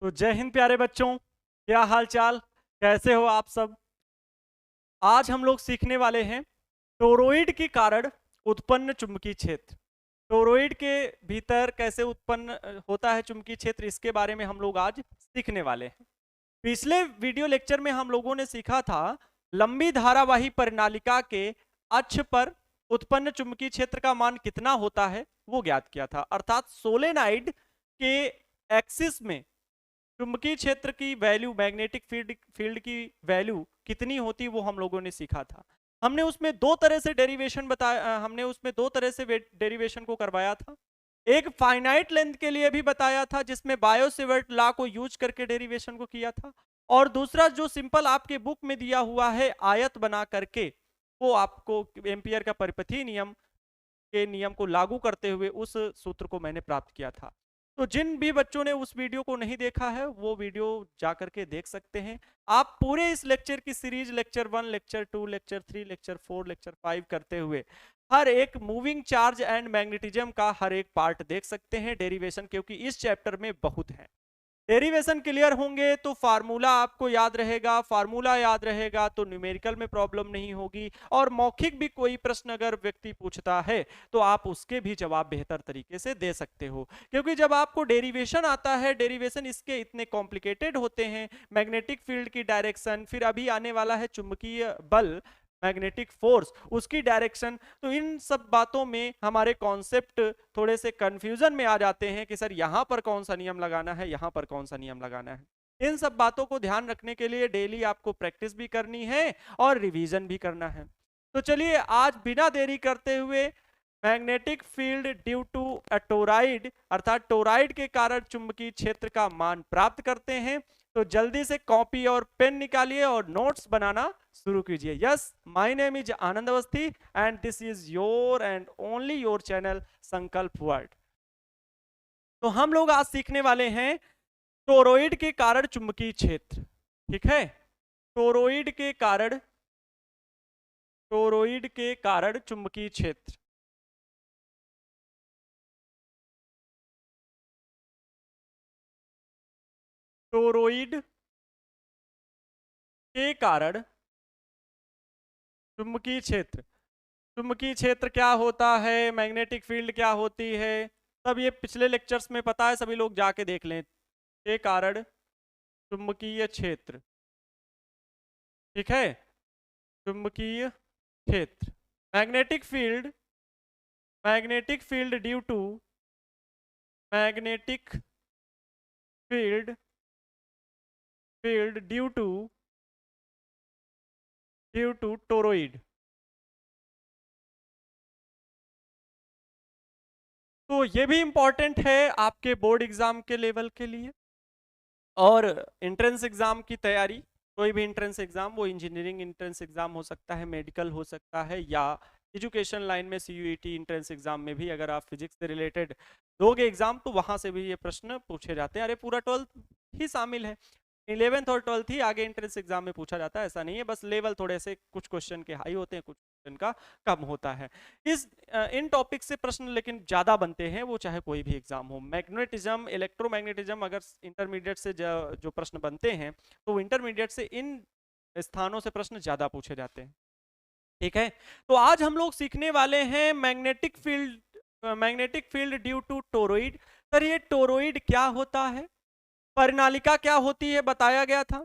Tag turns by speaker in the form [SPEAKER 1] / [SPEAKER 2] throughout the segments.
[SPEAKER 1] तो जय हिंद प्यारे बच्चों, क्या हाल चाल, कैसे हो आप सब। आज हम लोग सीखने वाले हैं टोरॉइड के कारण उत्पन्न चुंबकीय क्षेत्र। टोरॉइड के भीतर कैसे उत्पन्न होता है चुंबकीय क्षेत्र, इसके बारे में हम लोग आज सीखने वाले हैं। पिछले वीडियो लेक्चर में हम लोगों ने सीखा था लंबी धारावाही परिनालिका के अक्ष पर उत्पन्न चुंबकीय क्षेत्र का मान कितना होता है वो ज्ञात किया था, अर्थात सोलेनाइड के एक्सिस में चुंबकीय क्षेत्र की वैल्यू, मैग्नेटिक फील्ड की वैल्यू कितनी होती वो हम लोगों ने सीखा था। हमने उसमें दो तरह से डेरिवेशन बताया, हमने उसमें दो तरह से डेरिवेशन को करवाया था। एक फाइनाइट लेंथ के लिए भी बताया था जिसमें बायो-सेवर्ट लॉ को यूज करके डेरिवेशन को किया था, और दूसरा जो सिंपल आपके बुक में दिया हुआ है आयत बना करके, वो आपको एम्पियर का परिपथीय नियम के नियम को लागू करते हुए उस सूत्र को मैंने प्राप्त किया था। तो जिन भी बच्चों ने उस वीडियो को नहीं देखा है वो वीडियो जाकर के देख सकते हैं। आप पूरे इस लेक्चर की series lecture 1, lecture 2, lecture 3, lecture 4, lecture 5 करते हुए हर एक मूविंग चार्ज एंड मैग्नेटिज्म का हर एक पार्ट देख सकते हैं, डेरिवेशन, क्योंकि इस चैप्टर में बहुत है। डेरिवेशन क्लियर होंगे तो फार्मूला आपको याद रहेगा, फार्मूला याद रहेगा तो न्यूमेरिकल में प्रॉब्लम नहीं होगी, और मौखिक भी कोई प्रश्न अगर व्यक्ति पूछता है तो आप उसके भी जवाब बेहतर तरीके से दे सकते हो। क्योंकि जब आपको डेरिवेशन आता है, डेरिवेशन इसके इतने कॉम्प्लिकेटेड होते हैं, मैग्नेटिक फील्ड की डायरेक्शन, फिर अभी आने वाला है चुंबकीय बल, मैग्नेटिक फोर्स, उसकी डायरेक्शन, तो इन सब बातों में हमारे कॉन्सेप्ट थोड़े से कंफ्यूजन में आ जाते हैं कि सर यहाँ पर कौन सा नियम लगाना है, यहाँ पर कौन सा नियम लगाना है। इन सब बातों को ध्यान रखने के लिए डेली आपको प्रैक्टिस भी करनी है और रिवीजन भी करना है। तो चलिए आज बिना देरी करते हुए magnetic field due to a toroid, अर्थात टोराइड के कारण चुंबकीय क्षेत्र का मान प्राप्त करते हैं। तो जल्दी से कॉपी और पेन निकालिए और नोट्स बनाना शुरू कीजिए। Yes, my name is Anand Awasthi and this is your and only your channel संकल्प वर्ल्ड। तो हम लोग आज सीखने वाले हैं टोरॉइड के कारण चुंबकीय क्षेत्र। ठीक है, टोरॉइड के कारण, टोरॉइड के कारण चुंबकीय क्षेत्र। टोरॉइड के कारण चुंबकीय क्षेत्र। चुंबकीय क्षेत्र क्या होता है, मैग्नेटिक फील्ड क्या होती है, सब ये पिछले लेक्चर्स में पता है, सभी लोग जाके देख लें। के कारण चुंबकीय क्षेत्र, ठीक है, चुंबकीय क्षेत्र, magnetic field, magnetic field due to, magnetic field, field due to toroid. तो ये भी इंपॉर्टेंट है आपके बोर्ड एग्जाम के लेवल के लिए और एंट्रेंस एग्जाम की तैयारी। कोई भी एंट्रेंस एग्जाम, वो इंजीनियरिंग एंट्रेंस एग्जाम हो सकता है, मेडिकल हो सकता है, या एजुकेशन लाइन में सीयूईटी एंट्रेंस एग्जाम में भी अगर आप फिजिक्स से रिलेटेड दोगे एग्जाम तो वहां से भी ये प्रश्न पूछे जाते हैं। अरे पूरा 12th ही शामिल है, 11th और 12th ही आगे एंट्रेंस एग्जाम में पूछा जाता है, ऐसा नहीं है। बस लेवल थोड़े से कुछ क्वेश्चन के हाई होते हैं, कुछ क्वेश्चन का कम होता है। इस इन टॉपिक से प्रश्न लेकिन ज्यादा बनते हैं, वो चाहे कोई भी एग्जाम हो। मैग्नेटिज्म, इलेक्ट्रोमैग्नेटिज्म अगर इंटरमीडिएट से जो प्रश्न बनते हैं तो इंटरमीडिएट से इन स्थानों से प्रश्न ज्यादा पूछे जाते हैं। ठीक है, तो आज हम लोग सीखने वाले हैं magnetic field, magnetic field due to toroid. Sir ये टोरॉइड क्या होता है, परिनालिका क्या होती है, बताया गया था।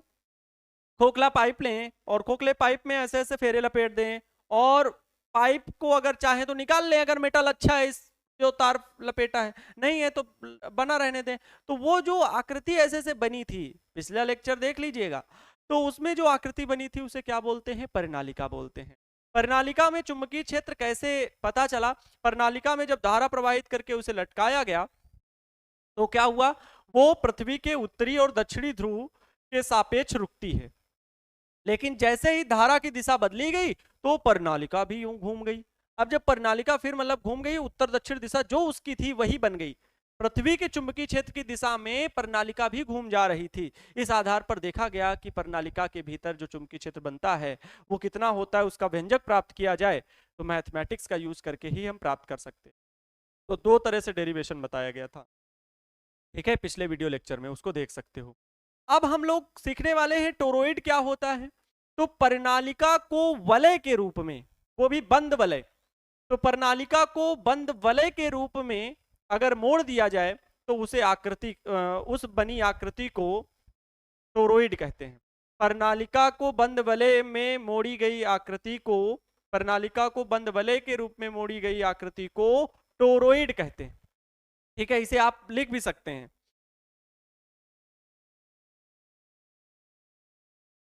[SPEAKER 1] खोखला पाइप लें और खोखले पाइप में ऐसे ऐसे फेरे लपेट दें, और पाइप को अगर चाहे तो निकाल लें, अगर मेटल अच्छा है, इस जो तार लपेटा है, नहीं है तो बना रहने दें। तो वो जो आकृति ऐसे ऐसे बनी थी, पिछला लेक्चर देख लीजिएगा, तो उसमें जो आकृति बनी थी उसे क्या बोलते हैं, परिनालिका बोलते हैं। परिनालिका में चुंबकीय क्षेत्र कैसे पता चला, परिनालिका में जब धारा प्रवाहित करके उसे लटकाया गया तो क्या हुआ, वो पृथ्वी के उत्तरी और दक्षिणी ध्रुव के सापेक्ष रुकती है, लेकिन जैसे ही धारा की दिशा बदली गई तो परिनालिका भी यूं घूम गई। अब जब परिनालिका फिर मतलब घूम गई, उत्तर दक्षिण दिशा जो उसकी थी वही बन गई, पृथ्वी के चुंबकीय क्षेत्र की दिशा में परिनालिका भी घूम जा रही थी। इस आधार पर देखा गया कि परिनालिका के भीतर जो चुंबकीय क्षेत्र बनता है वो कितना होता है, उसका व्यंजक प्राप्त किया जाए तो मैथमेटिक्स का यूज करके ही हम प्राप्त कर सकते। तो दो तरह से डेरिवेशन बताया गया था। ठीक है, पिछले वीडियो लेक्चर में उसको देख सकते हो। अब हम लोग सीखने वाले हैं टोरॉइड क्या होता है। तो प्रणालिका को वलय के रूप में, वो भी बंद वलय, तो प्रणालिका को बंद वलय के रूप में अगर मोड़ दिया जाए तो उसे आकृति उस बनी आकृति को टोरॉइड कहते हैं। प्रणालिका को बंद वलय में मोड़ी गई आकृति को, प्रणालिका को बंद वलय के रूप में मोड़ी गई आकृति को टोरॉइड कहते हैं। ठीक है, इसे आप लिख भी सकते हैं,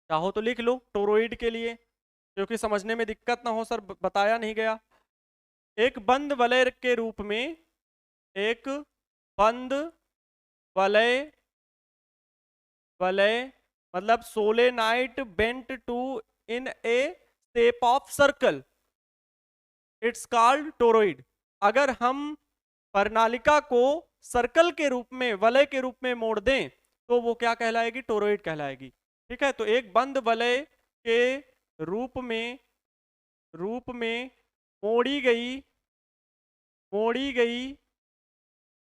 [SPEAKER 1] चाहो तो लिख लो टोरॉइड के लिए, क्योंकि समझने में दिक्कत ना हो, सर बताया नहीं गया। एक बंद वलय के रूप में, एक बंद वलय, वलय मतलब solenoid bent to in a shape of circle, it's called toroid. अगर हम प्रणालिका को सर्कल के रूप में, वलय के रूप में मोड़ दें तो वो क्या कहलाएगी, टोरॉइड कहलाएगी। ठीक है, तो एक बंद वलय के रूप में मोड़ी गई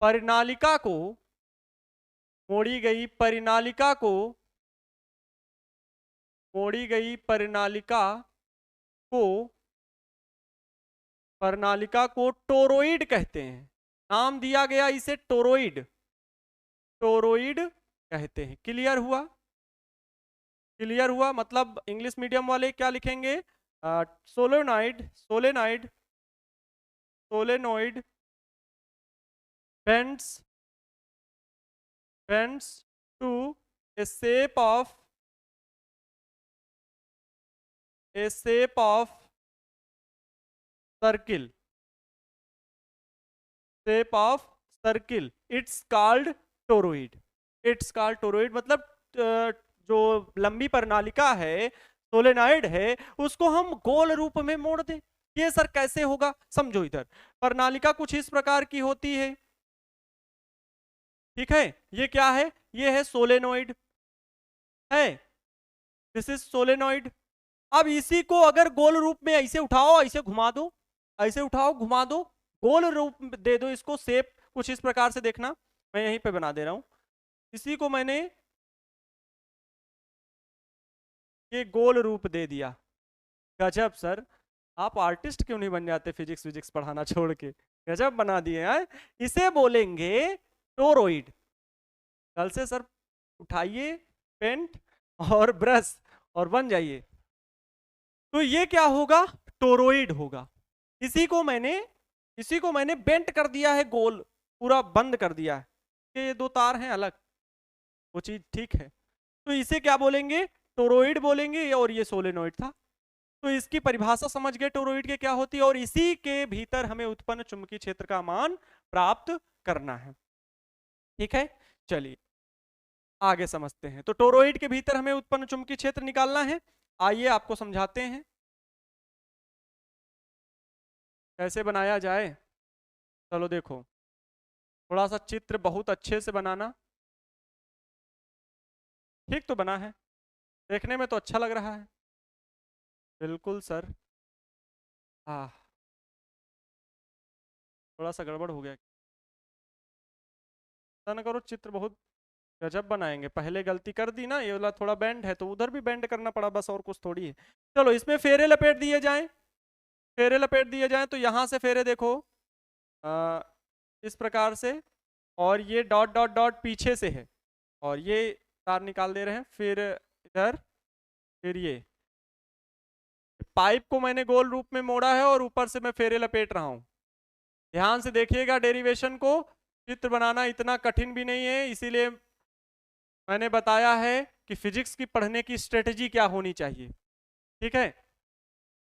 [SPEAKER 1] प्रणालिका को, मोड़ी गई प्रणालिका को टोरॉइड कहते हैं। नाम दिया गया इसे टोरॉइड कहते हैं। क्लियर हुआ? क्लियर हुआ? मतलब इंग्लिश मीडियम वाले क्या लिखेंगे, solenoid bends to a shape of circle, it's called toroid। मतलब जो लंबी प्रणालिका है, सोलेनॉइड है, उसको हम गोल रूप में मोड़ दें। ये सर कैसे होगा, समझो। इधर प्रणालिका कुछ इस प्रकार की होती है, ठीक है, ये क्या है, ये है सोलेनॉइड है, दिस इज सोलेनॉइड। अब इसी को अगर गोल रूप में ऐसे उठाओ, ऐसे घुमा दो, ऐसे उठाओ घुमा दो, गोल रूप दे दो इसको, शेप कुछ इस प्रकार से देखना, मैं यहीं पे बना दे रहा हूं। इसी को मैंने ये गोल रूप दे दिया। गजब सर, आप आर्टिस्ट क्यों नहीं बन जाते फिजिक्स पढ़ाना छोड़ के, गजब बना दिए हैं। इसे बोलेंगे टोरॉइड। कल से सर उठाइए पेंट और ब्रश और बन जाइए। तो ये क्या होगा, टोरॉइड होगा। इसी को मैंने बेंट कर दिया है, गोल पूरा बंद कर दिया है, ये दो तार हैं अलग, वो चीज ठीक है। तो इसे क्या बोलेंगे, टोरॉइड बोलेंगे, और ये सोलेनॉइड था। तो इसकी परिभाषा समझ गए टोरॉइड के क्या होती है, और इसी के भीतर हमें उत्पन्न चुंबकीय क्षेत्र का मान प्राप्त करना है। ठीक है, चलिए आगे समझते हैं। तो टोरॉइड के भीतर हमें उत्पन्न चुंबकीय क्षेत्र निकालना है। आइए आपको समझाते हैं कैसे बनाया जाए। चलो देखो, थोड़ा सा चित्र बहुत अच्छे से बनाना। ठीक तो बना है, देखने में तो अच्छा लग रहा है, बिल्कुल सर। हाँ, थोड़ा सा गड़बड़ हो गया, ना करो, चित्र बहुत गजब बनाएंगे। पहले गलती कर दी ना, ये वाला थोड़ा बेंड है तो उधर भी बेंड करना पड़ा, बस और कुछ थोड़ी है। चलो इसमें फेरे लपेट दिए जाएं, तो यहाँ से फेरे देखो इस प्रकार से, और ये डॉट डॉट डॉट पीछे से है, और ये तार निकाल दे रहे हैं। फिर इधर, फिर ये पाइप को मैंने गोल रूप में मोड़ा है और ऊपर से मैं फेरे लपेट रहा हूँ। ध्यान से देखिएगा डेरिवेशन को, चित्र बनाना इतना कठिन भी नहीं है, इसीलिए मैंने बताया है कि फिजिक्स की पढ़ने की स्ट्रेटजी क्या होनी चाहिए। ठीक है,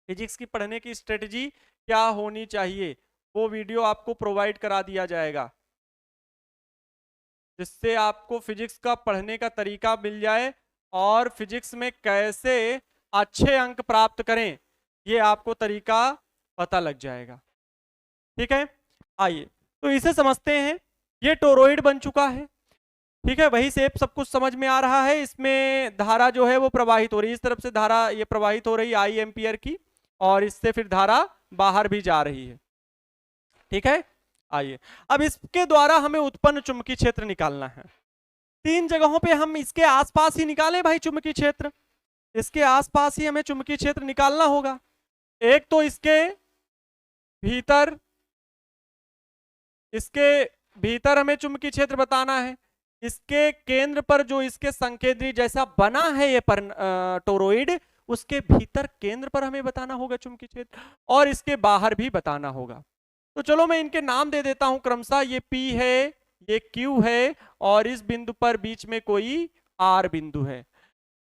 [SPEAKER 1] फिजिक्स की पढ़ने की स्ट्रेटजी क्या होनी चाहिए, वो वीडियो आपको प्रोवाइड करा दिया जाएगा, जिससे आपको फिजिक्स का पढ़ने का तरीका मिल जाए, और फिजिक्स में कैसे अच्छे अंक प्राप्त करें ये आपको तरीका पता लग जाएगा। ठीक है, आइए तो इसे समझते हैं। ये टोरॉइड बन चुका है, ठीक है, वही शेप सब कुछ समझ में आ रहा है। इसमें धारा जो है वो प्रवाहित हो रही है, इस तरफ से धारा ये प्रवाहित हो रही है आई एम्पियर की, और इससे फिर धारा बाहर भी जा रही है। ठीक है, आइए अब इसके द्वारा हमें उत्पन्न चुंबकीय क्षेत्र निकालना है। 3 जगहों पे हम इसके आसपास ही निकालें भाई चुंबकीय क्षेत्र, इसके आसपास ही हमें चुंबकीय क्षेत्र निकालना होगा। एक तो इसके भीतर हमें चुंबकीय क्षेत्र बताना है। इसके केंद्र पर जो इसके संकेंद्री जैसा बना है ये टोरॉइड, उसके भीतर केंद्र पर हमें बताना होगा चुंबकीय क्षेत्र, और इसके बाहर भी बताना होगा। तो चलो मैं इनके नाम दे देता हूं क्रमशः। ये P है, ये Q है, और इस बिंदु पर बीच में कोई R बिंदु है।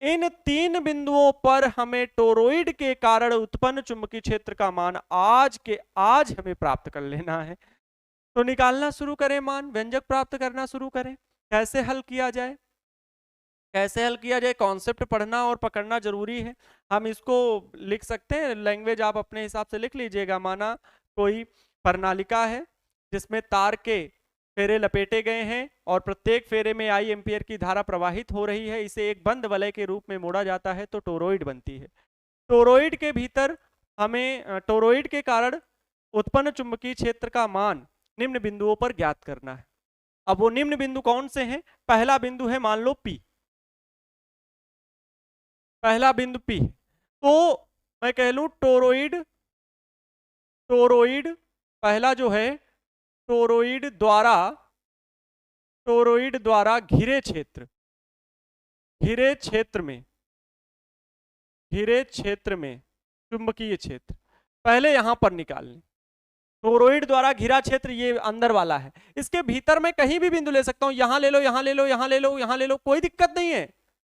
[SPEAKER 1] इन 3 बिंदुओं पर हमें टोरॉइड के कारण उत्पन्न चुंबकीय क्षेत्र का मान आज के आज हमें प्राप्त कर लेना है। तो निकालना शुरू करें, मान व्यंजक प्राप्त करना शुरू करें। कैसे हल किया जाए, कैसे हल किया जाए, कॉन्सेप्ट पढ़ना और पकड़ना जरूरी है। हम इसको लिख सकते हैं, लैंग्वेज आप अपने हिसाब से लिख लीजिएगा। माना कोई प्रणालिका है जिसमें तार के फेरे लपेटे गए हैं और प्रत्येक फेरे में I एम्पियर की धारा प्रवाहित हो रही है। इसे एक बंद वलय के रूप में मोड़ा जाता है तो टोरॉइड बनती है। टोरॉइड के भीतर हमें टोरॉइड के कारण उत्पन्न चुंबकीय क्षेत्र का मान निम्न बिंदुओं पर ज्ञात करना है। अब वो निम्न बिंदु कौन से हैं? पहला बिंदु है मान लो P, पहला बिंदु P। तो मैं कह लूं टोरॉइड पहला जो है टोरॉइड द्वारा घिरे क्षेत्र में चुंबकीय क्षेत्र पहले यहां पर निकाल लें। टोरॉइड द्वारा घिरा क्षेत्र ये अंदर वाला है। इसके भीतर मैं कहीं भी बिंदु ले सकता हूं, यहां ले लो, यहां ले लो, यहां ले लो, यहां ले लो, कोई दिक्कत नहीं है,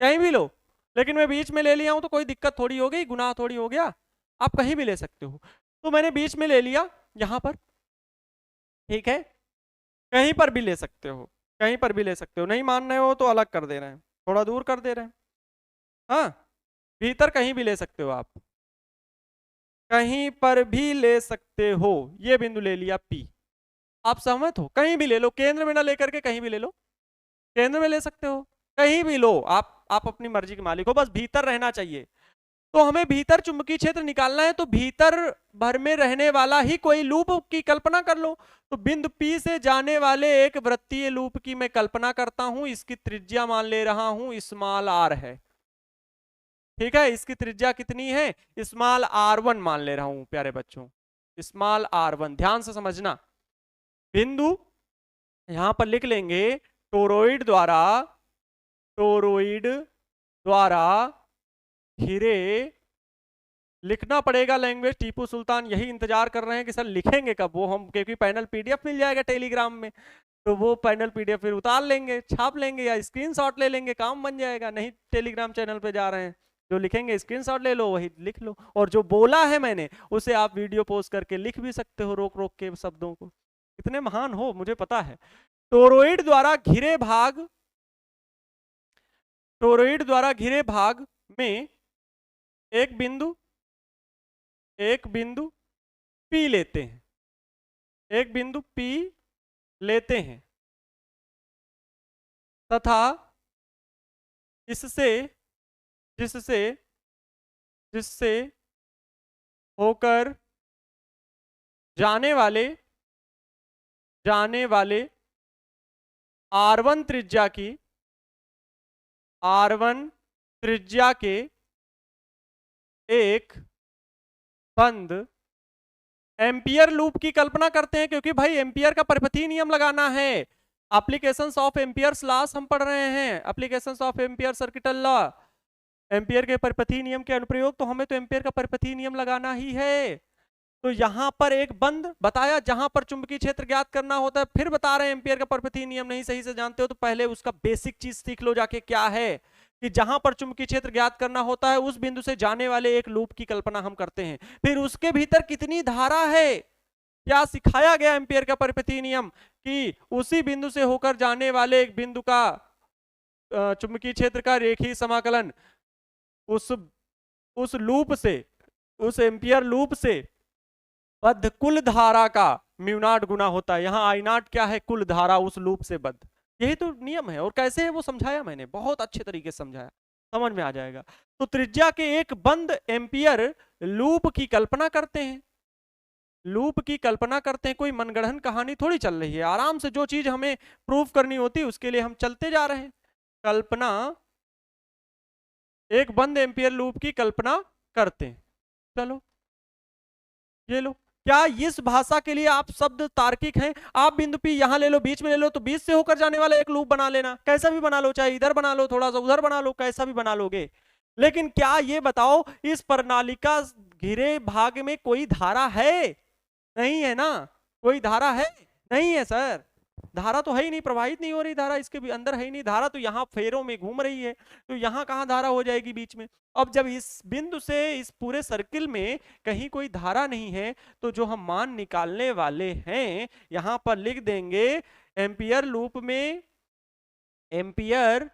[SPEAKER 1] कहीं भी लो। लेकिन मैं बीच में ले लिया हूं तो कोई दिक्कत थोड़ी हो गई, गुनाह थोड़ी हो गया। आप कहीं भी ले सकते हो। तो मैंने बीच में ले लिया यहां पर, ठीक है। कहीं पर भी ले सकते हो, कहीं पर भी ले सकते हो। नहीं मान रहे हो तो अलग कर दे रहे हैं, थोड़ा दूर कर दे रहे हैं। हाँ, भीतर कहीं भी ले सकते हो, आप कहीं पर भी ले सकते हो। ये बिंदु ले लिया P, आप सहमत हो? कहीं भी ले लो, केंद्र में ना लेकर के कहीं भी ले लो, केंद्र में ले सकते हो, कहीं भी लो, आप अपनी मर्जी के मालिक हो, बस भीतर रहना चाहिए। तो हमें भीतर चुंबकीय क्षेत्र निकालना है, तो भीतर भर में रहने वाला ही कोई लूप की कल्पना कर लो। तो बिंदु P से जाने वाले एक वृत्तीय लूप की मैं कल्पना करता हूं। इसकी त्रिज्या मान ले रहा हूं स्मॉल r है, ठीक है। इसकी त्रिज्या कितनी है? स्मॉल r1 मान ले रहा हूं प्यारे बच्चों, स्मॉल r1। ध्यान से समझना, बिंदु यहां पर लिख लेंगे टोरॉइड द्वारा घिरे, लिखना पड़ेगा लैंग्वेज। टीपू सुल्तान यही इंतजार कर रहे हैं कि सर लिखेंगे कब वो, हम क्योंकि पैनल PDF मिल जाएगा टेलीग्राम में, तो वो पैनल PDF फिर उतार लेंगे, छाप लेंगे या स्क्रीनशॉट ले लेंगे, काम बन जाएगा। नहीं टेलीग्राम चैनल पे जा रहे हैं, जो लिखेंगे स्क्रीनशॉट ले लो, वही लिख लो। और जो बोला है मैंने उसे आप वीडियो पोस्ट करके लिख भी सकते हो, रोक रोक के शब्दों को। इतने महान हो मुझे पता है। टोरॉइड द्वारा घिरे भाग में एक बिंदु P लेते हैं, एक बिंदु P लेते हैं तथा जिससे होकर जाने वाले R1 त्रिज्या के एक बंद एम्पियर लूप की कल्पना करते हैं। क्योंकि भाई एम्पियर का परिपथीय नियम लगाना है। एप्लीकेशंस ऑफ एम्पियर्स लॉस हम पढ़ रहे हैं, applications of ampere circuital law, ampere के परिपथीय नियम के अनुप्रयोग। तो हमें तो एम्पियर का परिपथीय नियम लगाना ही है। तो यहां पर एक बंद बताया जहां पर चुंबकीय क्षेत्र ज्ञात करना होता है। फिर बता रहे हैं एम्पियर का परिपथीय नियम नहीं सही से जानते हो तो पहले उसका बेसिक चीज सीख लो जाके, क्या है कि जहां पर चुंबकीय क्षेत्र ज्ञात करना होता है उस बिंदु से जाने वाले एक लूप की कल्पना हम करते हैं। फिर उसके भीतर कितनी धारा है, क्या सिखाया गया एम्पियर का परिपथीय नियम कि उसी बिंदु से होकर जाने वाले एक बिंदु का चुंबकीय क्षेत्र का रेखीय समाकलन उस लूप से, उस एम्पियर लूप से बद्ध कुल धारा का म्यू0 गुना होता है। यहाँ I0 क्या है? कुल धारा उस लूप से बद्ध। यही तो नियम है। और कैसे है वो समझाया मैंने, बहुत अच्छे तरीके से समझाया, समझ में आ जाएगा। तो त्रिज्या के एक बंद एम्पियर लूप की कल्पना करते हैं, लूप की कल्पना करते हैं। कोई मनगढ़ंत कहानी थोड़ी चल रही है, आराम से जो चीज हमें प्रूफ करनी होती है उसके लिए हम चलते जा रहे हैं। कल्पना, एक बंद एम्पियर लूप की कल्पना करते हैं। चलो ये लो। क्या इस भाषा के लिए आप शब्द तार्किक हैं? आप बिंदु P यहां ले लो, बीच में ले लो, तो बीच से होकर जाने वाला एक लूप बना लेना, कैसा भी बना लो, चाहे इधर बना लो, थोड़ा सा उधर बना लो, कैसा भी बना लोगे। लेकिन क्या ये बताओ इस प्रणाली का घिरे भाग में कोई धारा है? नहीं है ना। कोई धारा है? नहीं है सर। धारा तो है ही नहीं, प्रवाहित नहीं हो रही धारा, इसके भी अंदर है ही नहीं धारा, तो यहाँ फेरों में घूम रही है, तो यहाँ कहाँ धारा हो जाएगी बीच में। अब जब इस बिंदु से इस पूरे सर्किल में कहीं कोई धारा नहीं है, तो जो हम मान निकालने वाले हैं यहाँ पर लिख देंगे एम्पियर लूप में, एम्पियर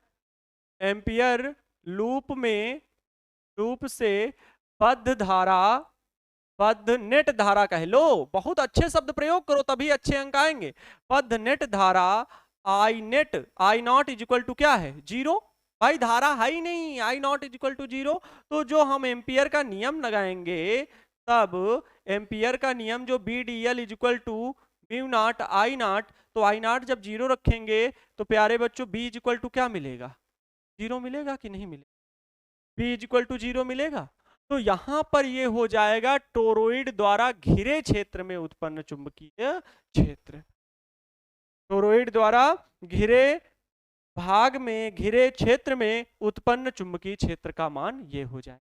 [SPEAKER 1] एम्पियर लूप में, लूप से बद्ध धारा, बद्ध नेट धारा कह लो, बहुत अच्छे शब्द प्रयोग करो तभी अच्छे अंक आएंगे। बद्ध नेट धारा I net, I not is equal to क्या है? 0। भाई धारा है ही नहीं, I not is equal to 0। तो जो हम एम्पियर का नियम लगाएंगे, तब एम्पियर का नियम जो B d l is equal to mu naught I naught, तो आई नॉट जब 0 रखेंगे तो प्यारे बच्चों बी इज इक्वल टू क्या मिलेगा? 0 मिलेगा कि नहीं मिलेगा? बी इज इक्वल टू 0 मिलेगा। तो यहां पर ये हो जाएगा टोरॉइड द्वारा घिरे क्षेत्र में उत्पन्न चुंबकीय क्षेत्र। टोरॉइड द्वारा घिरे भाग में, घिरे क्षेत्र में उत्पन्न चुंबकीय क्षेत्र का मान ये हो जाए।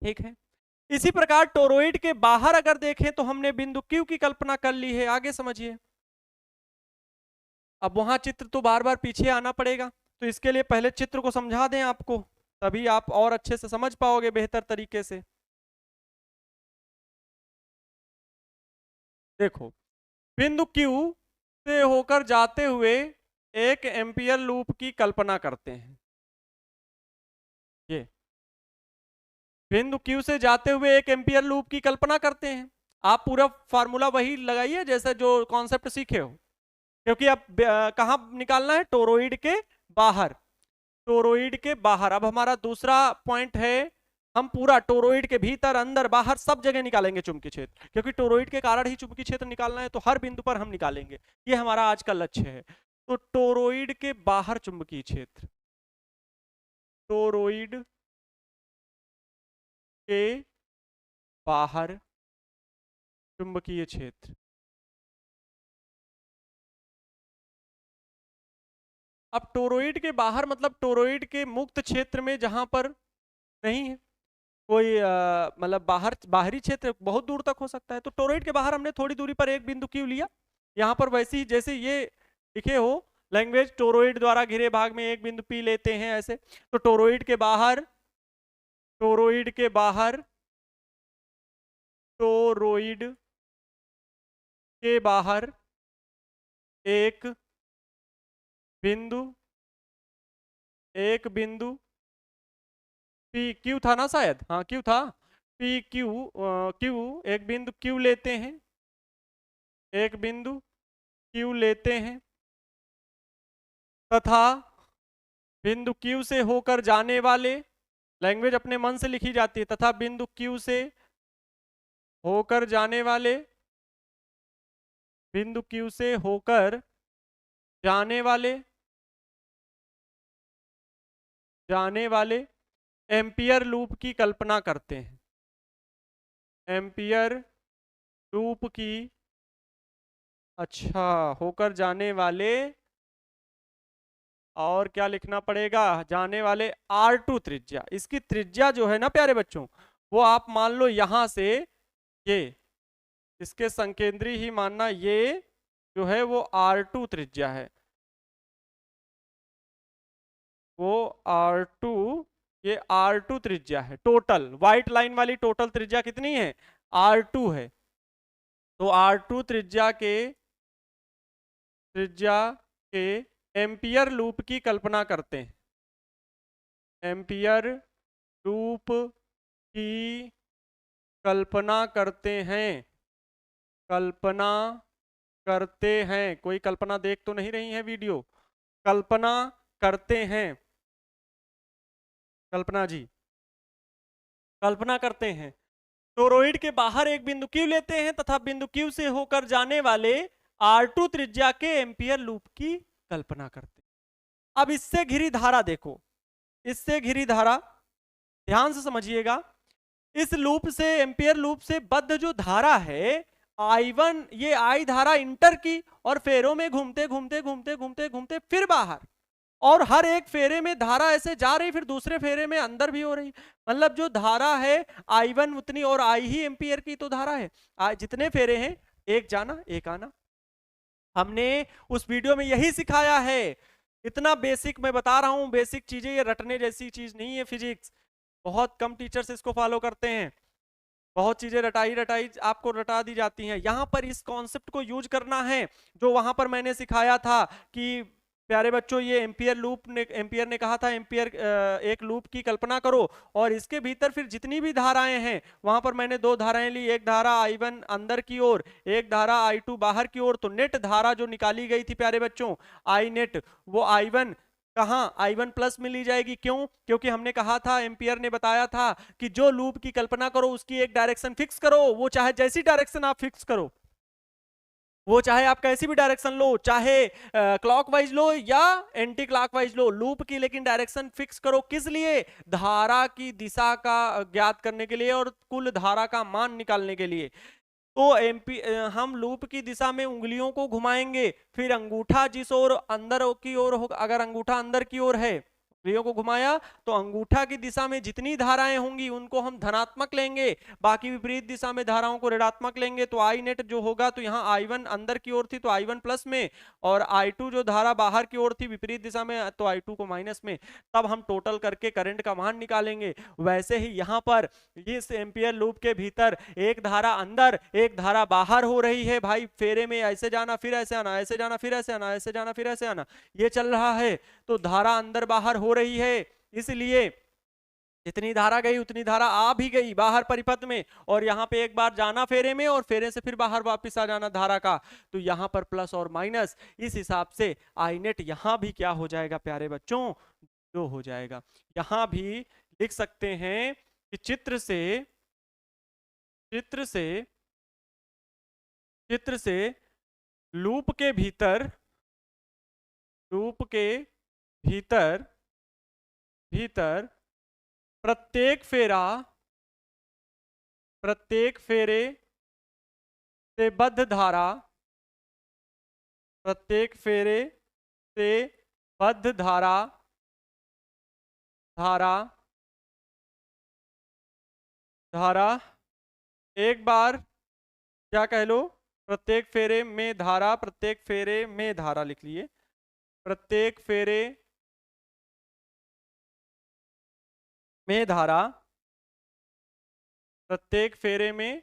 [SPEAKER 1] ठीक है। इसी प्रकार टोरॉइड के बाहर अगर देखें तो हमने बिंदु Q की कल्पना कर ली है, आगे समझिए। अब वहां चित्र तो बार बार पीछे आना पड़ेगा, तो इसके लिए पहले चित्र को समझा दें आपको, तभी आप और अच्छे से समझ पाओगे बेहतर तरीके से। देखो, बिंदु Q से होकर जाते हुए एक एम्पियर लूप की कल्पना करते हैं। ये बिंदु Q से जाते हुए एक एम्पियर लूप की कल्पना करते हैं। आप पूरा फार्मूला वही लगाइए जैसे जो कॉन्सेप्ट सीखे हो, क्योंकि अब कहां निकालना है? टोरॉइड के बाहर। टोरॉइड के बाहर। अब हमारा दूसरा पॉइंट है, हम पूरा टोरॉइड के भीतर, अंदर, बाहर सब जगह निकालेंगे चुंबकीय क्षेत्र, क्योंकि टोरॉइड के कारण ही चुंबकीय क्षेत्र निकालना है, तो हर बिंदु पर हम निकालेंगे। ये हमारा आज का लक्ष्य है। तो टोरॉइड के बाहर चुंबकीय क्षेत्र, टोरॉइड के बाहर चुंबकीय क्षेत्र। अब टोरॉइड के बाहर मतलब टोरॉइड के मुक्त क्षेत्र में, जहां पर नहीं है कोई मतलब बाहरी क्षेत्र बहुत दूर तक हो सकता है। तो टोरॉइड के बाहर हमने थोड़ी दूरी पर एक बिंदु Q लिया। यहाँ पर वैसे ही जैसे ये लिखे हो लैंग्वेज, टोरॉइड द्वारा घिरे भाग में एक बिंदु P लेते हैं ऐसे। तो टोरॉइड के बाहर, टोरॉइड के बाहर, टोरॉइड के बाहर एक बिंदु, एक बिंदु P Q था ना शायद, हाँ Q था। P Q Q, एक बिंदु Q लेते हैं, एक बिंदु Q लेते हैं, तथा बिंदु Q से होकर जाने वाले, लैंग्वेज अपने मन से लिखी जाती है, तथा बिंदु Q से होकर जाने वाले, बिंदु Q से होकर जाने वाले, जाने वाले एम्पियर लूप की कल्पना करते हैं। एम्पियर लूप की, अच्छा, होकर जाने वाले, और क्या लिखना पड़ेगा? जाने वाले R2 त्रिज्या। इसकी त्रिज्या जो है ना प्यारे बच्चों, वो आप मान लो यहां से ये, इसके संकेंद्री ही मानना, ये जो है वो R2 त्रिज्या है, वो R2, ये R2 त्रिज्या है। टोटल व्हाइट लाइन वाली टोटल त्रिज्या कितनी है? R2 है। तो R2 त्रिज्या के, त्रिज्या के एम्पियर लूप की कल्पना करते हैं। एम्पियर लूप की कल्पना करते हैं, कल्पना करते हैं। कोई कल्पना देख तो नहीं रही है वीडियो? कल्पना करते हैं, कल्पना जी, कल्पना करते हैं। टोरॉइड के बाहर एक बिंदु Q लेते हैं तथा बिंदु Q से होकर जाने वाले R2 त्रिज्या के एम्पियर लूप की कल्पना करते हैं। अब इससे घिरी धारा देखो, इससे घिरी धारा ध्यान से समझिएगा। इस लूप से, एम्पियर लूप से बद्ध जो धारा है I1, ये I धारा इंटर की और फेरों में घूमते घूमते घूमते घूमते घूमते फिर बाहर, और हर एक फेरे में धारा ऐसे जा रही, फिर दूसरे फेरे में अंदर भी हो रही। मतलब जो धारा है I1 उतनी, और I ही एम्पियर की तो धारा है। जितने फेरे हैं, एक जाना एक आना। हमने उस वीडियो में यही सिखाया है। इतना बेसिक मैं बता रहा हूं, बेसिक चीजें, ये रटने जैसी चीज नहीं है फिजिक्स। बहुत कम टीचर्स इसको फॉलो करते हैं। बहुत चीजें रटाई रटाई आपको रटा दी जाती हैं। यहां पर इस कॉन्सेप्ट को यूज करना है जो वहां पर मैंने सिखाया था कि प्यारे बच्चों, ये एम्पियर ने कहा था एम्पियर एक लूप की कल्पना करो, और इसके भीतर फिर जितनी भी धाराएं हैं, वहां पर मैंने दो धाराएं ली, एक धारा I1 अंदर की ओर, एक धारा I2 बाहर की ओर। तो नेट धारा जो निकाली गई थी प्यारे बच्चों, आई नेट, वो I1 कहां I1 प्लस में ली जाएगी। क्यों? क्योंकि हमने कहा था, एम्पियर ने बताया था कि जो लूप की कल्पना करो उसकी एक डायरेक्शन फिक्स करो, वो चाहे जैसी डायरेक्शन आप फिक्स करो, वो चाहे आप कैसी भी डायरेक्शन लो, चाहे क्लॉकवाइज लो या एंटी क्लॉकवाइज लो, लूप की लेकिन डायरेक्शन फिक्स करो। किस लिए? धारा की दिशा का ज्ञात करने के लिए और कुल धारा का मान निकालने के लिए। तो हम लूप की दिशा में उंगलियों को घुमाएंगे, फिर अंगूठा जिस ओर अंदर की ओर होगा, अगर अंगूठा अंदर की ओर है, उंगलियों को घुमाया, तो अंगूठा की दिशा में जितनी धाराएं होंगी उनको हम धनात्मक लेंगे, बाकी विपरीत दिशा में धाराओं को ऋणात्मक लेंगे। तो आई नेट जो होगा, तो यहाँ I1 अंदर की ओर थी तो I1 प्लस में, और I2 जो धारा बाहर की ओर थी विपरीत दिशा में, तो I2 को माइनस में। तब हम टोटल करके करंट का मान निकालेंगे। वैसे ही यहाँ पर इस एम्पियर लूप के भीतर एक धारा अंदर, एक धारा बाहर हो रही है। भाई फेरे में ऐसे जाना फिर ऐसे आना, ऐसे जाना फिर ऐसे आना, ऐसे जाना फिर ऐसे आना, ये चल रहा है। तो धारा अंदर बाहर हो रही है, इसलिए जितनी धारा गई उतनी धारा आ भी गई बाहर परिपथ में, और यहाँ पे एक बार जाना फेरे में और फेरे से फिर बाहर वापस आ जाना धारा का। तो यहाँ पर प्लस और माइनस, इस हिसाब से आई नेट यहाँ भी क्या हो जाएगा प्यारे बच्चों? जो हो जाएगा। यहाँ भी लिख सकते हैं कि चित्र से लूप के भीतर प्रत्येक फेरे से बद्ध धारा, प्रत्येक फेरे से बद्ध धारा एक बार क्या कह लो, प्रत्येक फेरे में धारा, प्रत्येक फेरे में धारा लिख लिए, प्रत्येक फेरे में धारा, प्रत्येक फेरे में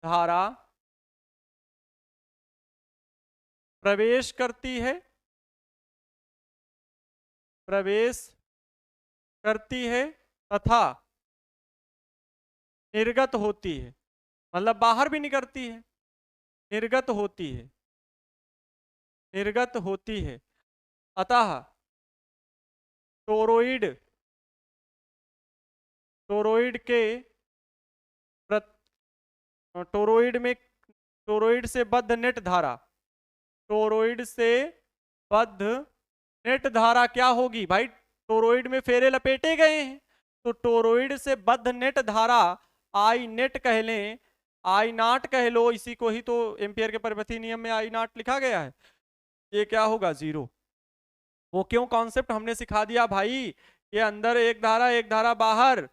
[SPEAKER 1] धारा प्रवेश करती है तथा निर्गत होती है। मतलब बाहर भी निकलती है, निर्गत होती है। अतः टोरॉइड टोरॉइड से बद्ध नेट धारा, टोरॉइड से बद्ध नेट धारा क्या होगी? भाई टोरॉइड में फेरे लपेटे गए हैं, तो टोरॉइड से बद्ध नेट धारा आई नेट कह लें, आई नॉट कह लो, इसी को ही तो एम्पियर के परिपथी नियम में आई नॉट लिखा गया है। ये क्या होगा? जीरो। वो क्यों? कॉन्सेप्ट हमने सिखा दिया भाई। ये अंदर एक धारा, एक धारा बाहर,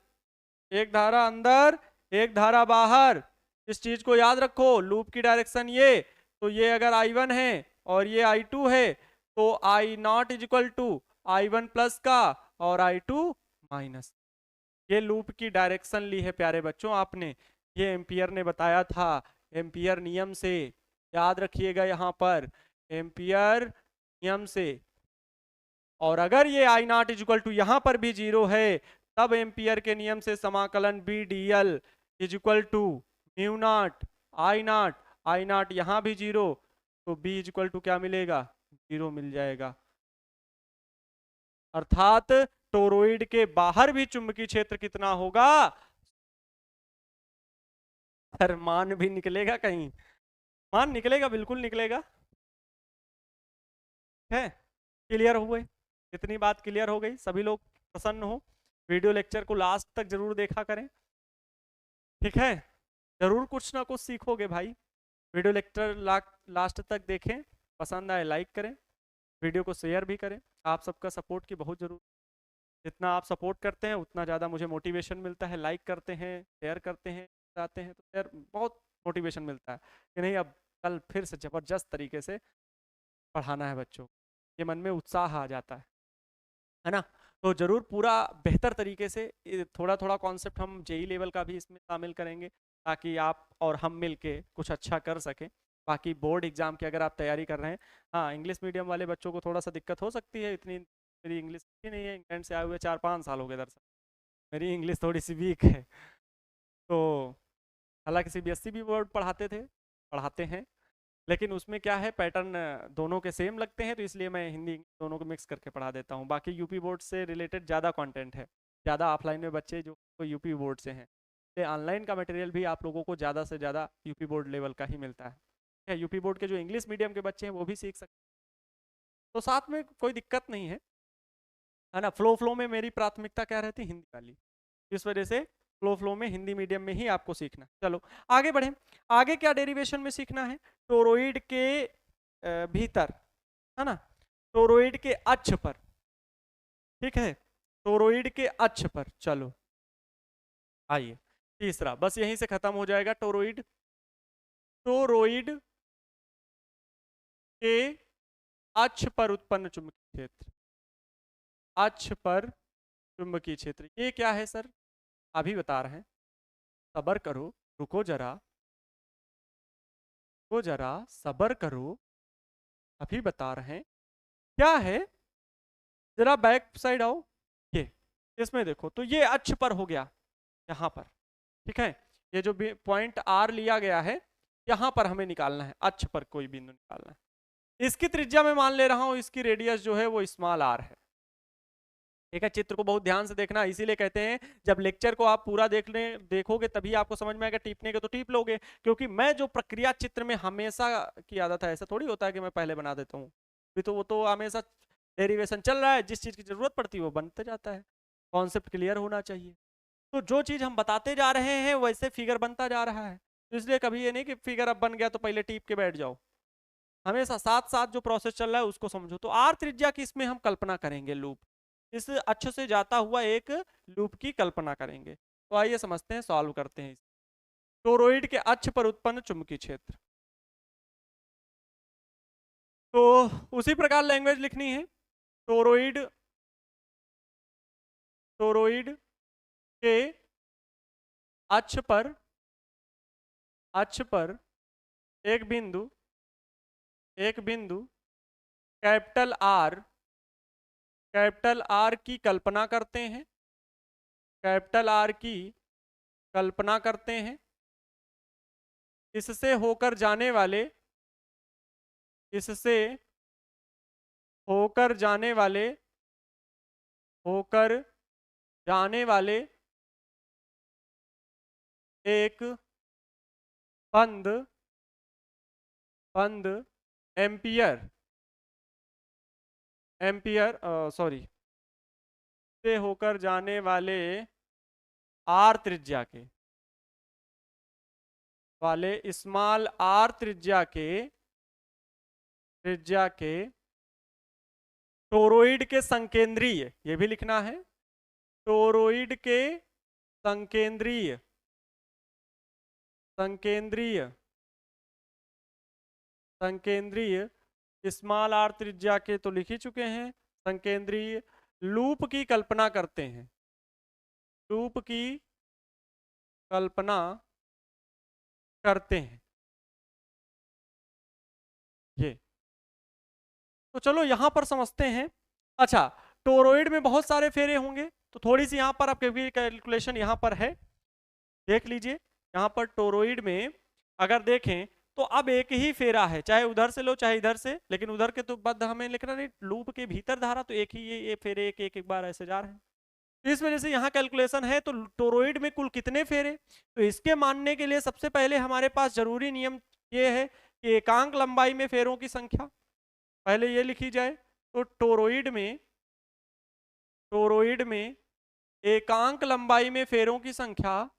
[SPEAKER 1] एक धारा अंदर, एक धारा बाहर। इस चीज को याद रखो। लूप की डायरेक्शन ये, तो ये अगर I1 है और ये I2 है, तो I naught is equal to I1 plus का और I2 माइनस। ये लूप की डायरेक्शन ली है प्यारे बच्चों आपने, ये एम्पियर ने बताया था। एम्पियर नियम से याद रखिएगा, यहाँ पर एम्पियर नियम से। और अगर ये I naught is equal to यहाँ पर भी जीरो है, तब एम्पियर के नियम से समाकलन BDL is equal to mu naught I naught यहाँ भी जीरो, तो B इज इक्वल टू क्या मिलेगा? जीरो मिल जाएगा। अर्थात टोरॉइड के बाहर भी चुंबकीय क्षेत्र कितना होगा? सर मान भी निकलेगा कहीं? मान निकलेगा, बिल्कुल निकलेगा। है, क्लियर हुए? इतनी बात क्लियर हो गई, सभी लोग प्रसन्न हो? वीडियो लेक्चर को लास्ट तक जरूर देखा करें, ठीक है? जरूर कुछ ना कुछ सीखोगे भाई। वीडियो लेक्चर लास्ट तक देखें, पसंद आए लाइक करें, वीडियो को शेयर भी करें। आप सबका सपोर्ट की बहुत जरूरत, जितना आप सपोर्ट करते हैं उतना ज़्यादा मुझे मोटिवेशन मिलता है। लाइक करते हैं, शेयर करते हैं, जाते हैं तो यार बहुत मोटिवेशन मिलता है कि नहीं अब कल फिर से ज़बरदस्त तरीके से पढ़ाना है बच्चों को, ये मन में उत्साह आ जाता है ना? तो ज़रूर पूरा बेहतर तरीके से थोड़ा थोड़ा कॉन्सेप्ट हम जेई लेवल का भी इसमें शामिल करेंगे, ताकि आप और हम मिल के कुछ अच्छा कर सकें। बाकी बोर्ड एग्जाम की अगर आप तैयारी कर रहे हैं, हाँ इंग्लिश मीडियम वाले बच्चों को थोड़ा सा दिक्कत हो सकती है, इतनी मेरी इंग्लिश ही नहीं है, इंग्लैंड से आए हुए 4-5 साल हो गए दरअसल, मेरी इंग्लिश थोड़ी सी वीक है। तो हालांकि सीबीएसई भी बोर्ड पढ़ाते हैं, लेकिन उसमें क्या है पैटर्न दोनों के सेम लगते हैं, तो इसलिए मैं हिंदी दोनों को मिक्स करके पढ़ा देता हूँ। बाकी यूपी बोर्ड से रिलेटेड ज़्यादा कंटेंट है, ज़्यादा ऑफलाइन में बच्चे जो यूपी बोर्ड से हैं, तो ऑनलाइन का मटेरियल भी आप लोगों को ज़्यादा से ज़्यादा यूपी बोर्ड लेवल का ही मिलता है। यूपी बोर्ड के जो इंग्लिश मीडियम के बच्चे हैं वो भी सीख सकते हैं, तो साथ में कोई दिक्कत नहीं है ना? फ्लो में मेरी प्राथमिकता क्या रहती है? हिंदी वाली, इस वजह से फ्लो में हिंदी मीडियम में ही आपको सीखना। चलो आगे बढ़े, आगे क्या डेरिवेशन में सीखना है? टोरॉइड के भीतर, है ना, टोरॉइड के अक्ष पर, ठीक है, टोरॉइड के अक्ष पर। चलो आइए तीसरा, बस यहीं से खत्म हो जाएगा। टोरॉइड के अक्ष पर उत्पन्न चुंबकीय क्षेत्र, अक्ष पर चुंबकीय क्षेत्र, ये क्या है सर? अभी बता रहे हैं, सबर करो, रुको जरा, रुको जरा, सबर करो, अभी बता रहे हैं क्या है। जरा बैक साइड आओ, ये इसमें देखो, तो ये अक्ष पर हो गया यहाँ पर, ठीक है? ये जो पॉइंट आर लिया गया है, यहाँ पर हमें निकालना है, अक्ष पर कोई बिंदु निकालना है। इसकी त्रिज्या मैं मान ले रहा हूँ, इसकी रेडियस जो है वो स्मॉल आर है, ठीक है? चित्र को बहुत ध्यान से देखना, इसीलिए कहते हैं जब लेक्चर को आप पूरा देखोगे तभी आपको समझ में आएगा। टीपने के तो टीप लोगे, क्योंकि मैं जो प्रक्रिया चित्र में हमेशा की आदत है, ऐसा थोड़ी होता है कि मैं पहले बना देता हूँ, तो वो तो हमेशा डेरिवेशन चल रहा है, जिस चीज की जरूरत पड़ती है वो बनते जाता है। कॉन्सेप्ट क्लियर होना चाहिए, तो जो चीज हम बताते जा रहे हैं वैसे फिगर बनता जा रहा है, तो इसलिए कभी ये नहीं कि फिगर अब बन गया तो पहले टीप के बैठ जाओ, हमेशा साथ साथ जो प्रोसेस चल रहा है उसको समझो। तो आर त्रिज्या की इसमें हम कल्पना करेंगे, लूप, इस अक्ष से जाता हुआ एक लूप की कल्पना करेंगे। तो आइए समझते हैं, सॉल्व करते हैं। टोरॉइड के अक्ष पर उत्पन्न चुंबकीय क्षेत्र, तो उसी प्रकार लैंग्वेज लिखनी है। टोरॉइड के अक्ष पर एक बिंदु कैपिटल आर की कल्पना करते हैं, कैपिटल आर की कल्पना करते हैं। इससे होकर जाने वाले एक बंद एम्पियर सॉरी, से होकर जाने वाले आर त्रिज्या के स्मॉल आर त्रिज्या के टोरॉइड के संकेंद्रीय, ये भी लिखना है, टोरॉइड के संकेंद्रीय स्मॉल आर त्रिज्या के तो लिख ही चुके हैं, संकेंद्रीय लूप की कल्पना करते हैं, लूप की कल्पना करते हैं। ये तो चलो यहां पर समझते हैं। अच्छा, टोरॉइड में बहुत सारे फेरे होंगे, तो थोड़ी सी यहां पर आपके कैलकुलेशन यहां पर है, देख लीजिए। यहां पर टोरॉइड में अगर देखें तो अब एक ही फेरा है, चाहे उधर से लो चाहे इधर से, लेकिन उधर के तो बद हमें लिखना नहीं, लूप के भीतर धारा तो एक ही, ये फेरे एक एक बार ऐसे जा रहे हैं, तो इस वजह से यहाँ कैलकुलेशन है। तो टोरॉइड में कुल कितने फेरे, तो इसके मानने के लिए सबसे पहले हमारे पास जरूरी नियम ये है कि एकांक लंबाई में फेरों की संख्या पहले ये लिखी जाए। तो टोरॉइड में एकांक लंबाई में फेरों की संख्या,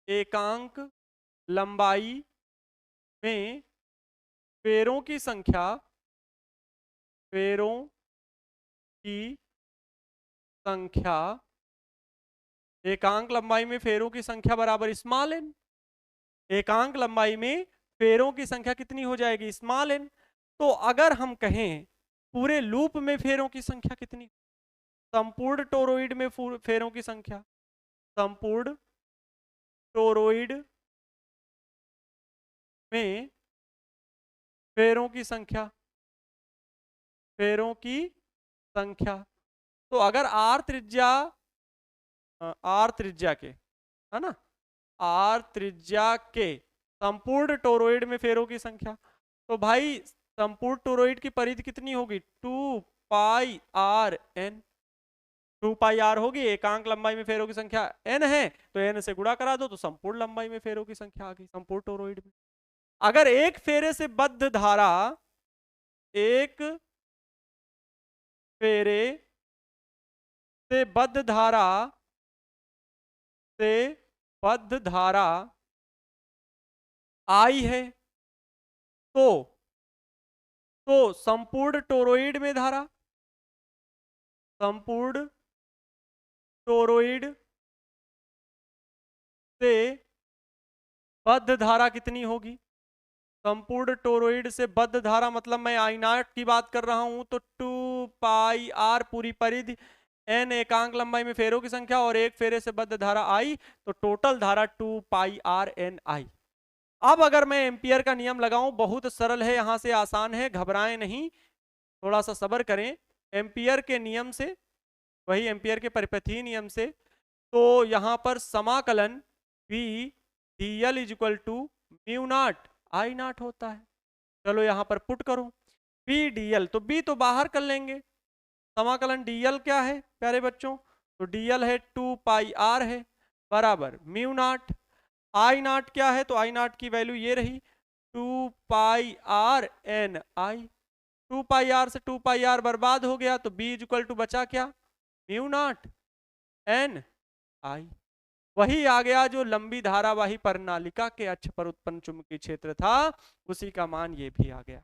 [SPEAKER 1] एकांक लंबाई में फेरों की संख्या, फेरों की संख्या, एकांक लंबाई में फेरों की संख्या बराबर स्मॉल एन। एकांक लंबाई में फेरों की संख्या कितनी हो जाएगी, स्मॉल एन। तो अगर हम कहें पूरे लूप में फेरों की संख्या कितनी, संपूर्ण टोरॉइड में फेरों की संख्या, संपूर्ण टोरॉइड में फेरों की संख्या, फेरों की संख्या। तो अगर आर त्रिज्या के, है ना, आर त्रिज्या के संपूर्ण टोरॉइड में फेरों की संख्या, तो भाई संपूर्ण टोरॉइड की परिधि कितनी होगी, 2 pi r N. 2 pi are होगी, एकांक लंबाई में फेरों की संख्या n है, तो n से गुणा करा दो तो संपूर्ण लंबाई में फेरों की संख्या आ गई संपूर्ण टोरॉइड में। अगर एक फेरे से बद्ध धारा, एक फेरे से बद्ध धारा, से बद्ध धारा आई है, तो संपूर्ण टोरॉइड में धारा, संपूर्ण टोरॉइड से बद्ध धारा कितनी होगी, संपूर्ण टोरॉइड से बद्ध धारा मतलब मैं आई नॉट की बात कर रहा हूं, तो 2 पाई आर पूरी परिधि, n एकांक लंबाई में फेरों की संख्या और एक फेरे से बद्ध धारा आई, तो टोटल धारा 2 पाई आर एन आई। अब अगर मैं एम्पियर का नियम लगाऊं, बहुत सरल है, यहां से आसान है, घबराएं नहीं, थोड़ा सा सब्र करें। एम्पियर के नियम से, वही एम्पियर के परिपथीय नियम से, तो यहां पर समाकलन v dl is equal to mu naught I naught होता है। चलो यहां पर पुट करो v dl, तो b तो बाहर कर लेंगे, समाकलन dl क्या है प्यारे बच्चों, तो dl है 2 पाई r है बराबर म्यू नॉट, आई नॉट क्या है, तो आई नॉट की वैल्यू ये रही 2 pi r n I. 2 pi r से 2 पाई आर बर्बाद हो गया, तो b इज इक्वल टू बचा क्या, म्यू नॉट एन आई। वही आ गया जो लंबी धारावाही प्रणालिका के अक्ष पर उत्पन्न चुंबकीय क्षेत्र था, उसी का मान ये भी आ गया।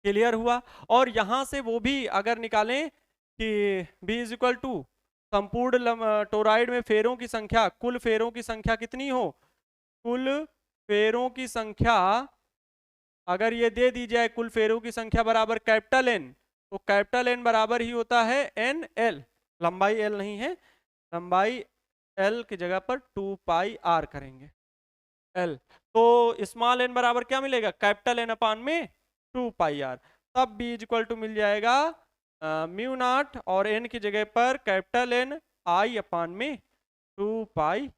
[SPEAKER 1] क्लियर हुआ। और यहां से वो भी अगर निकालें कि b इज इक्वल टू संपूर्ण टोरॉइड में फेरों की संख्या, कुल फेरों की संख्या कितनी हो, कुल फेरों की संख्या अगर ये दे दी जाए, कुल फेरों की संख्या बराबर कैपिटल एन, तो कैपिटल एन बराबर ही होता है एन एल, लंबाई एल नहीं है, लंबाई एल की जगह पर 2 पाई आर करेंगे एल, तो स्मॉल एन बराबर क्या मिलेगा, कैपिटल एन अपान में 2 पाई आर, तब बी इज इक्वल टू मिल जाएगा म्यू नॉट और एन की जगह पर कैपिटल एन आई अपान में 2 पाई,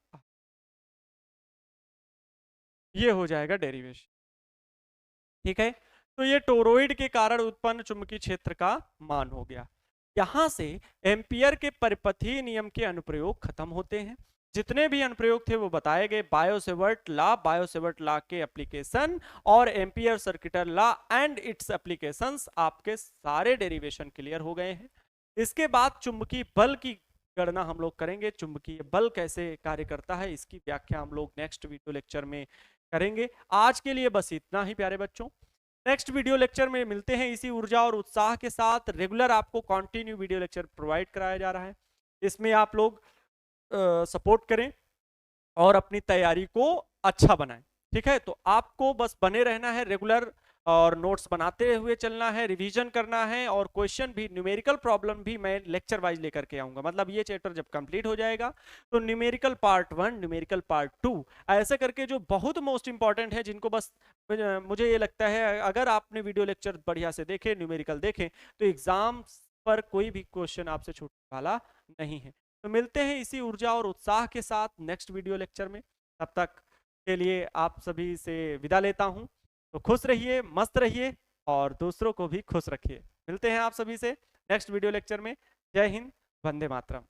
[SPEAKER 1] ये हो जाएगा डेरिवेशन। ठीक है, तो ये टोरॉइड के कारण उत्पन्न चुंबकीय क्षेत्र का मान हो गया। यहां से एम्पियर के परिपथीय नियम के अनुप्रयोग खत्म होते हैं। जितने भी अनुप्रयोग थे वो बताए गए, बायो-सेवर्ट लॉ के एप्लीकेशन और Ampere circuital law and its applications, आपके सारे डेरिवेशन क्लियर हो गए हैं। इसके बाद चुंबकीय बल की गणना हम लोग करेंगे, चुंबकीय बल कैसे कार्य करता है इसकी व्याख्या हम लोग नेक्स्ट वीडियो लेक्चर में करेंगे। आज के लिए बस इतना ही प्यारे बच्चों, नेक्स्ट वीडियो लेक्चर में मिलते हैं इसी ऊर्जा और उत्साह के साथ। रेगुलर आपको कंटिन्यू वीडियो लेक्चर प्रोवाइड कराया जा रहा है, इसमें आप लोग सपोर्ट करें और अपनी तैयारी को अच्छा बनाएं। ठीक है, तो आपको बस बने रहना है रेगुलर, और नोट्स बनाते हुए चलना है, रिवीजन करना है, और क्वेश्चन भी, न्यूमेरिकल प्रॉब्लम भी मैं लेक्चर वाइज लेकर के आऊंगा। मतलब ये चैप्टर जब कंप्लीट हो जाएगा तो न्यूमेरिकल पार्ट 1, न्यूमेरिकल पार्ट 2, ऐसे करके जो बहुत मोस्ट इंपॉर्टेंट है, जिनको बस मुझे ये लगता है अगर आपने वीडियो लेक्चर बढ़िया से देखे, न्यूमेरिकल देखे, तो एग्जाम पर कोई भी क्वेश्चन आपसे छूटने वाला नहीं है। तो मिलते हैं इसी ऊर्जा और उत्साह के साथ नेक्स्ट वीडियो लेक्चर में। तब तक के लिए आप सभी से विदा लेता हूं। तो खुश रहिए, मस्त रहिए और दूसरों को भी खुश रखिए। मिलते हैं आप सभी से नेक्स्ट वीडियो लेक्चर में। जय हिंद, वंदे मातरम।